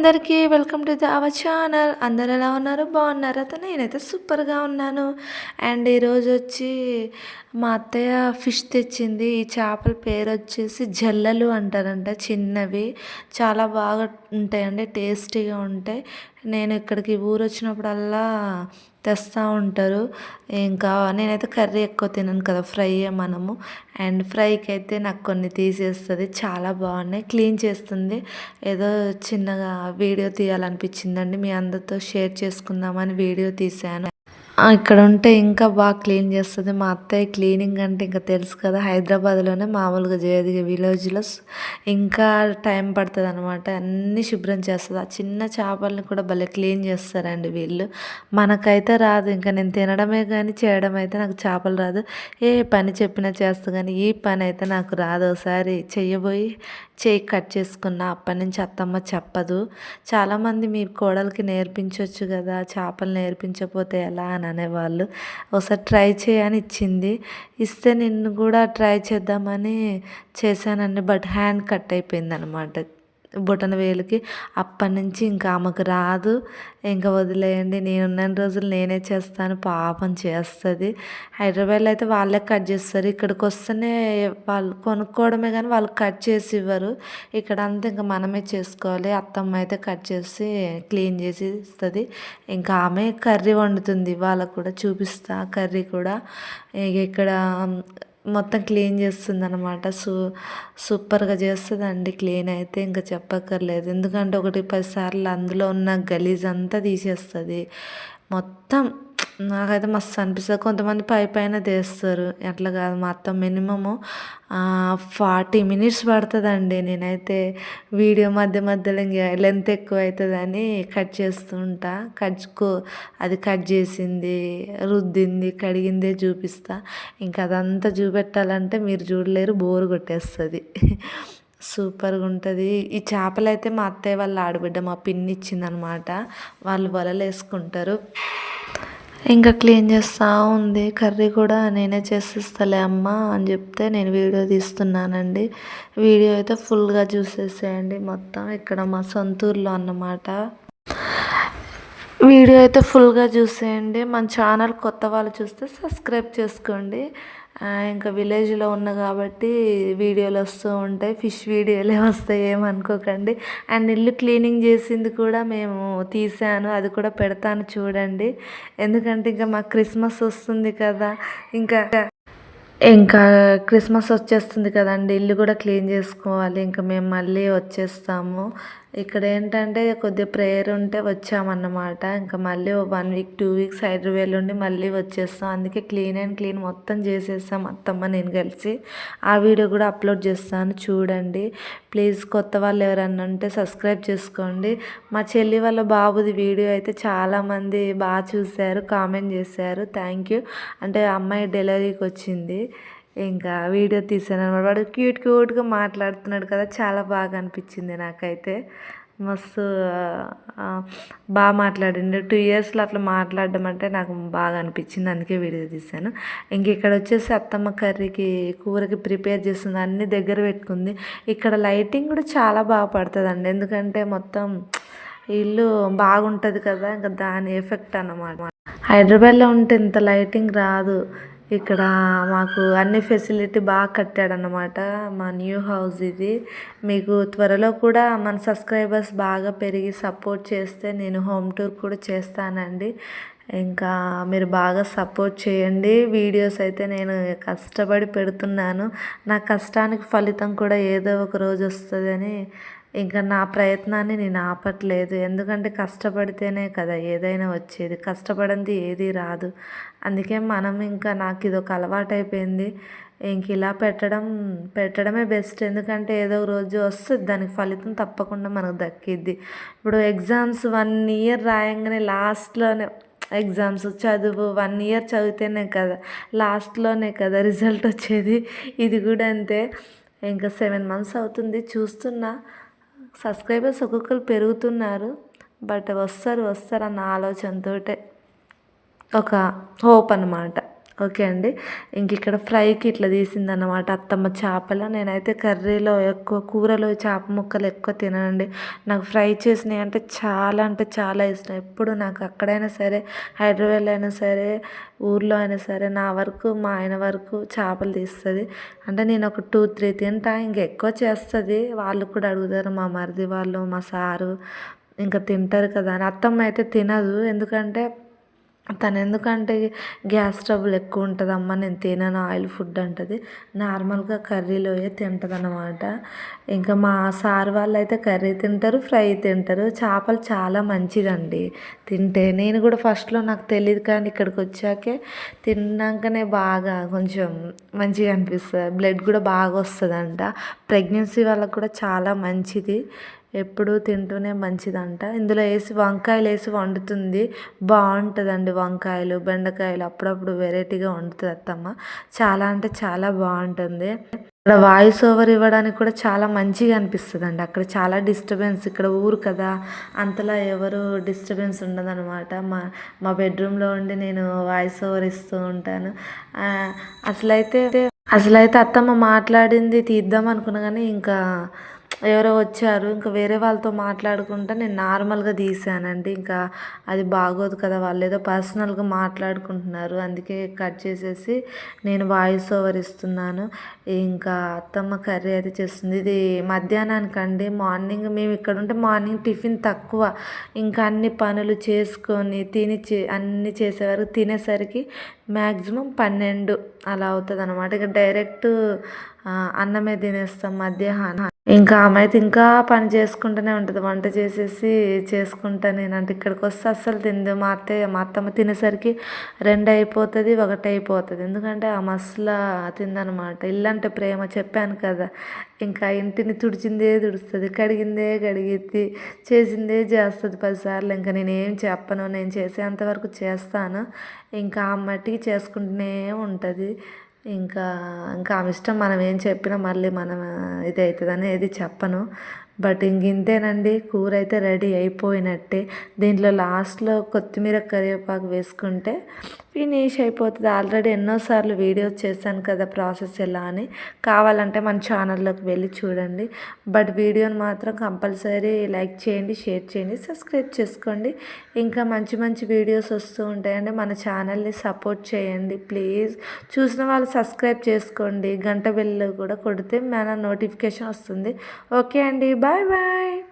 అందరికీ welcome to our channel. అందరు ఎలా ఉన్నారు? బాగున్నారా? నేనైతే సూపర్గా ఉన్నాను. అండ్ ఈరోజు వచ్చి మా అత్తయ్య ఫిష్ తెచ్చింది. ఈ చేపల పేరు వచ్చేసి జల్లలు అంటారంట. చిన్నవి చాలా బాగా ఉంటాయండి, టేస్టీగా ఉంటాయి. నేను ఇక్కడికి ఊరు వచ్చినప్పుడల్లా తెస్తూ ఉంటారు. ఇంకా నేనైతే కర్రీ ఎక్కువ తినను కదా, ఫ్రైయే మనము. అండ్ ఫ్రైకి అయితే నాకు కొన్ని తీసేస్తుంది. చాలా బాగున్నాయి, క్లీన్ చేస్తుంది. ఏదో చిన్నగా వీడియో తీయాలనిపించిందండి, మీ అందరితో షేర్ చేసుకుందామని వీడియో తీశాను. ఇక్కడ ఉంటే ఇంకా బాగా క్లీన్ చేస్తుంది మా అత్తయ్య. క్లీనింగ్ అంటే ఇంకా తెలుసు కదా, హైదరాబాద్లోనే మామూలుగా చేయదు, విలేజ్లో ఇంకా టైం పడుతుంది అనమాట. అన్నీ శుభ్రం చేస్తుంది. ఆ చిన్న చేపల్ని కూడా భలే క్లీన్ చేస్తారండి వీళ్ళు. మనకైతే రాదు, ఇంకా నేను తినడమే కానీ చేయడం అయితే నాకు చేపలు రాదు. ఏ పని చెప్పినా చేస్తా కానీ ఈ పని అయితే నాకు రాదు. ఒకసారి చెయ్యబోయి చేయి కట్ చేసుకున్న, అప్పటి నుంచి అత్తమ్మ చెప్పదు. చాలామంది మీ కోడలికి నేర్పించవచ్చు కదా, చేపలు నేర్పించకపోతే ఎలా అని అనేవాళ్ళు. ఒకసారి ట్రై చేయని ఇచ్చింది. ఇస్తే నిన్ను కూడా ట్రై చేద్దామని చేశానండి. బట్ హ్యాండ్ కట్ అయిపోయింది అనమాట, బొటన వేలుకి. అప్పటి నుంచి ఇంకా ఆమెకు రాదు. ఇంకా వదిలేయండి, నేనున్న రోజులు నేనే చేస్తాను, పాపం చేస్తుంది. హైదరాబాద్లో అయితే వాళ్ళే కట్ చేస్తారు. ఇక్కడికి వస్తేనే వాళ్ళు కొనుక్కోవడమే కానీ వాళ్ళు కట్ చేసి ఇవ్వరు. ఇక్కడ అంతా ఇంకా మనమే చేసుకోవాలి. అత్తమ్మ అయితే కట్ చేసి క్లీన్ చేసి ఇస్తుంది. ఇంకా ఆమె కర్రీ వండుతుంది. వాళ్ళకు కూడా చూపిస్తా కర్రీ కూడా. ఇక్కడ మొత్తం క్లీన్ చేస్తుంది అనమాట. సూపర్గా చేస్తుందండి క్లీన్ అయితే, ఇంకా చెప్పక్కర్లేదు. ఎందుకంటే 1-10 సార్లు అందులో ఉన్న గలీజ్ అంతా తీసేస్తుంది మొత్తం. నాకైతే మస్తు అనిపిస్తుంది. కొంతమంది పైన తీస్తారు, అట్లా కాదు. మా అత్త మినిమము 40 మినిట్స్ పడుతుందండి. నేనైతే వీడియో మధ్యలో ఇంకా లెంత్ ఎక్కువ అవుతుందని కట్ చేస్తూ ఉంటా. అది కట్ చేసింది, రుద్దింది, కడిగిందే చూపిస్తా. ఇంకా అదంతా చూపెట్టాలంటే మీరు చూడలేరు, బోరు కొట్టేస్తుంది. సూపర్గా ఉంటుంది. ఈ చేపలు అయితే మా అత్తయ్య వాళ్ళ ఆడబిడ్డ మా పిన్ని ఇచ్చిందనమాట. వాళ్ళు వలలు వేసుకుంటారు. ఇంకా క్లీన్ చేస్తూ ఉంది. కర్రీ కూడా నేనే చేసిస్తలే అమ్మ అని చెప్తే నేను వీడియో తీస్తున్నానండి. వీడియో అయితే ఫుల్గా చూసేసేయండి మొత్తం. ఇక్కడ మా సొంతూరులో అన్నమాట. వీడియో అయితే ఫుల్గా చూసేయండి. మన ఛానల్ కొత్త వాళ్ళు చూస్తే సబ్స్క్రైబ్ చేసుకోండి. ఇంకా విలేజ్లో ఉన్న కాబట్టి వీడియోలు వస్తూ ఉంటాయి, ఫిష్ వీడియోలే వస్తాయి, ఏమనుకోకండి. అండ్ ఇల్లు క్లీనింగ్ చేసింది కూడా మేము తీసాను, అది కూడా పెడతాను చూడండి. ఎందుకంటే ఇంకా మాకు క్రిస్మస్ వస్తుంది కదా, ఇంకా ఇంకా క్రిస్మస్ వచ్చేస్తుంది కదండి, ఇల్లు కూడా క్లీన్ చేసుకోవాలి. ఇంకా మేము మళ్ళీ వచ్చేస్తాము. ఇక్కడ ఏంటంటే కొద్దిగా ప్రేయర్ ఉంటే వచ్చామన్నమాట. ఇంకా మళ్ళీ 1 వీక్ 2 వీక్స్ హైదరాబాద్ ఉండి మళ్ళీ వచ్చేస్తాం. అందుకే క్లీన్ మొత్తం చేసేస్తాం అత్తమ్మ నేను కలిసి. ఆ వీడియో కూడా అప్లోడ్ చేస్తాను చూడండి. ప్లీజ్ కొత్త వాళ్ళు ఎవరన్నా ఉంటే సబ్స్క్రైబ్ చేసుకోండి. మా చెల్లి వాళ్ళ బాబుది వీడియో అయితే చాలామంది బాగా చూశారు, కామెంట్ చేశారు. Thank you. అంటే అమ్మాయి డెలివరీకి వచ్చింది, ఇంకా వీడియో తీసాను అనమాట. వాడు క్యూట్గా మాట్లాడుతున్నాడు కదా, చాలా బాగా అనిపించింది నాకైతే. మస్తు బాగా మాట్లాడిండు. 2 ఇయర్స్లో అట్లా మాట్లాడడం అంటే నాకు బాగా అనిపించింది, అందుకే వీడియో తీశాను. ఇంక ఇక్కడ వచ్చేసి అత్తమ్మ కూరకి ప్రిపేర్ చేస్తుంది, అన్నీ దగ్గర పెట్టుకుంది. ఇక్కడ లైటింగ్ కూడా చాలా బాగా పడుతుందండి, ఎందుకంటే మొత్తం ఇల్లు బాగుంటుంది కదా, ఇంకా దాని ఎఫెక్ట్ అన్నమాట. హైదరాబాద్లో ఉంటే ఇంత లైటింగ్ రాదు. ఇక్కడ మాకు అన్ని ఫెసిలిటీ బాగా కట్టాడనమాట. మా న్యూ హౌస్ ఇది. మీకు త్వరలో కూడా మన సబ్స్క్రైబర్స్ బాగా పెరిగి సపోర్ట్ చేస్తే నేను హోమ్ టూర్ కూడా చేస్తానండి. ఇంకా మీరు బాగా సపోర్ట్ చేయండి. వీడియోస్ అయితే నేను కష్టపడి పెడుతున్నాను. నా కష్టానికి ఫలితం కూడా ఏదో ఒక రోజు వస్తుందని ఇంకా నా ప్రయత్నాన్ని నేను ఆపట్లేదు. ఎందుకంటే కష్టపడితేనే కదా ఏదైనా వచ్చేది, కష్టపడింది ఏది రాదు. అందుకే మనం ఇంకా నాకు ఇది ఒక అలవాటు అయిపోయింది. ఇంక ఇలా పెట్టడమే బెస్ట్. ఎందుకంటే ఏదో ఒక రోజు వస్తుంది, దానికి ఫలితం తప్పకుండా మనకు దక్కిద్ది. ఇప్పుడు ఎగ్జామ్స్ 1 ఇయర్ రాయంగానే లాస్ట్లోనే ఎగ్జామ్స్ చదువు 1 ఇయర్ చదివితేనే కదా లాస్ట్లోనే కదా రిజల్ట్ వచ్చేది. ఇది కూడా అంతే. ఇంకా 7 మంత్స్ అవుతుంది చూస్తున్నా. సబ్స్క్రైబర్స్ ఒక్కొక్కరు పెరుగుతున్నారు, బట్ వస్తారు అన్న ఆలోచనతో ఒక హోప్ అన్నమాట. ఓకే అండి. ఇంక ఇక్కడ ఫ్రైకి ఇట్లా తీసిందనమాట అత్తమ్మ చేపలు. నేనైతే కర్రీలో ఎక్కువ కూరలో చేప ముక్కలు ఎక్కువ తిననండి. నాకు ఫ్రై చేసినవి అంటే చాలా ఇష్టం. ఎప్పుడు నాకు అక్కడైనా సరే, హైదరాబాద్లో అయినా సరే, ఊర్లో అయినా సరే, నా వరకు మా ఆయన వరకు చేపలు తీస్తుంది. అంటే నేను ఒక 2, 3 తింటా. ఇంక ఎక్కువ చేస్తుంది. వాళ్ళు కూడా అడుగుతారు, మా మరిది వాళ్ళు, మా సారు ఇంకా తింటారు కదా అని. అత్తమ్మ అయితే తినదు. ఎందుకంటే గ్యాస్ ట్రబుల్ ఎక్కువ ఉంటుందమ్మా, నేను తినను ఆయిల్ ఫుడ్ అంటది. నార్మల్గా కర్రీలోయే తింటదనమాట. ఇంకా మా సార్ వాళ్ళు అయితే కర్రీ తింటారు, ఫ్రై తింటారు. చేపలు చాలా మంచిదండి తింటే. నేను కూడా ఫస్ట్లో నాకు తెలియదు, కానీ ఇక్కడికి వచ్చాకే తిన్నాకనే బాగా కొంచెం మంచిగా అనిపిస్తుంది. బ్లడ్ కూడా బాగా వస్తుందంట. ప్రెగ్నెన్సీ వాళ్ళకు కూడా చాలా మంచిది. ఎప్పుడూ తింటూనే మంచిదంట. ఇందులో వంకాయలు వేసి వండుతుంది, బాగుంటుందండి. వంకాయలు, బెండకాయలు అప్పుడప్పుడు వెరైటీగా వండుతుంది అత్తమ్మ. చాలా అంటే చాలా బాగుంటుంది. ఇక్కడ వాయిస్ ఓవర్ ఇవ్వడానికి కూడా చాలా మంచిగా అనిపిస్తుందండి. అక్కడ చాలా డిస్టర్బెన్స్, ఇక్కడ ఊరు కదా, అంతలా ఎవరు డిస్టర్బెన్స్ ఉండదన్నమాట. మా బెడ్రూమ్లో ఉండి నేను వాయిస్ ఓవర్ ఇస్తూ ఉంటాను. అసలైతే అత్తమ్మ మాట్లాడింది తీద్దాం అనుకున్నా, కానీ ఇంకా ఎవరో వచ్చారు. ఇంకా వేరే వాళ్ళతో మాట్లాడుకుంటా నేను నార్మల్గా తీసానండి. ఇంకా అది బాగోదు కదా, వాళ్ళు ఏదో పర్సనల్గా మాట్లాడుకుంటున్నారు, అందుకే కట్ చేసేసి నేను వాయిస్ ఓవర్ ఇస్తున్నాను. ఇంకా అత్తమ్మ కర్రీ అయితే చేస్తుంది. ఇది మధ్యాహ్నానికండి. మార్నింగ్ మేము ఇక్కడ ఉంటే మార్నింగ్ టిఫిన్ తక్కువ. ఇంకా అన్ని పనులు చేసుకొని అన్నీ చేసేవరకు తినేసరికి మ్యాక్సిమం 12 అలా అవుతుంది అనమాట. ఇక డైరెక్ట్ అన్నమే తినేస్తాం మధ్యాహ్నం. ఇంకా ఆమె అయితే ఇంకా పని చేసుకుంటూనే ఉంటుంది. వంట చేసేసి చేసుకుంటా నేనంటే ఇక్కడికి వస్తే అస్సలు తిందు. మా అత్తమ్మ తినేసరికి 2 అయిపోతుంది, 1 అయిపోతుంది. ఎందుకంటే ఆమె అసలు తిందనమాట. ఇల్లంటే ప్రేమ చెప్పాను కదా. ఇంకా ఇంటిని తుడిచిందే తుడుస్తుంది, కడిగిందే కడిగిద్ది, చేసిందే చేస్తుంది 10 సార్లు. ఇంకా నేనేం చెప్పను, నేను చేసేంతవరకు చేస్తాను. ఇంకా ఆ మట్టికి చేసుకుంటూనే ఉంటుంది. ఇంకా ఇంకా ఆమె ఇష్టం, మనం ఏం చెప్పినా మళ్ళీ మనం ఇది అవుతుందని ఏది చెప్పను. బట్ ఇంతేనండి, కూర అయితే రెడీ అయిపోయినట్టే. దీంట్లో లాస్ట్లో కొత్తిమీర, కరివేపాకు వేసుకుంటే ఫినిష్ అయిపోతుంది. ఆల్రెడీ ఎన్నోసార్లు వీడియోస్ చేశాను కదా ప్రాసెస్ ఎలా అని. కావాలంటే మన ఛానల్లోకి వెళ్ళి చూడండి. బట్ వీడియోని మాత్రం కంపల్సరీ లైక్ చేయండి, షేర్ చేయండి, సబ్స్క్రైబ్ చేసుకోండి. ఇంకా మంచి మంచి వీడియోస్ వస్తూ ఉంటాయండి. మన ఛానల్ని సపోర్ట్ చేయండి ప్లీజ్. చూసిన వాళ్ళు సబ్స్క్రైబ్ చేసుకోండి, గంట బెల్ కూడా కొడితే మన నోటిఫికేషన్ వస్తుంది. ఓకే అండి, బాయ్ బాయ్.